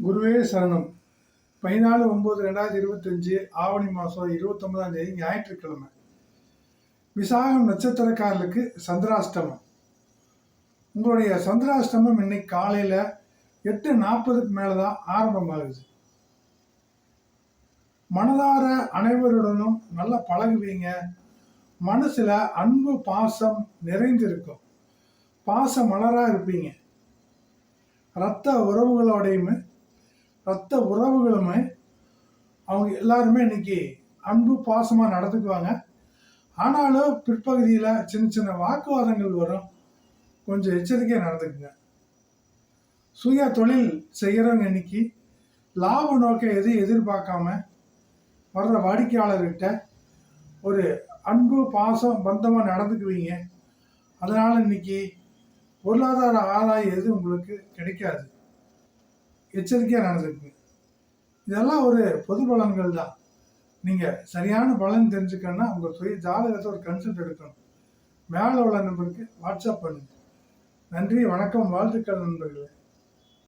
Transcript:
குருவே சரணம். 14/9/2025 ஆவணி மாதம் 29ஆம் தேதி ஞாயிற்றுக்கிழமை. விசாகம் நட்சத்திரக்காரர்களுக்கு சந்திராஷ்டமம். உங்களுடைய சந்திராஷ்டமம் இன்னைக்கு காலையில் 8:40க்கு மேலே தான் ஆரம்பமாகுது. மனதார அனைவருடனும் நல்லா பழகுவீங்க. மனசில் அன்பு பாசம் நிறைந்திருக்கும். பாச மலராக இருப்பீங்க. ரத்த உறவுகளுமே அவங்க எல்லாருமே இன்னைக்கு அன்பு பாசமாக நடந்துக்குவாங்க. ஆனாலும் பிற்பகுதியில் சின்ன சின்ன வாக்குவாதங்கள் வரும். கொஞ்சம் எச்சரிக்கையாக நடந்துக்குங்க. சுய தொழில் செய்கிறவங்க இன்னைக்கு லாப நோக்கம் எதையும் எதிர்பார்க்காம வர்ற வாடிக்கையாளர்கிட்ட ஒரு அன்பு பாசம் பந்தமாக நடந்துக்குவீங்க. அதனால் இன்னைக்கு பொருளாதார ஆதாயம் எதுவும் உங்களுக்கு கிடைக்காது. எச்சரிக்கையாக நடந்துக்குங்க. இதெல்லாம் ஒரு பொது பலன்கள் தான். நீங்கள் சரியான பலன் தெரிஞ்சுக்கணுன்னா உங்கள் சுய ஜாதகத்தை ஒரு கன்சல்ட் எடுக்கணும். மேலே உள்ள நம்பருக்கு வாட்ஸ்அப் பண்ணுங்கள். நன்றி, வணக்கம், வாழ்த்துக்கள் நண்பர்களே.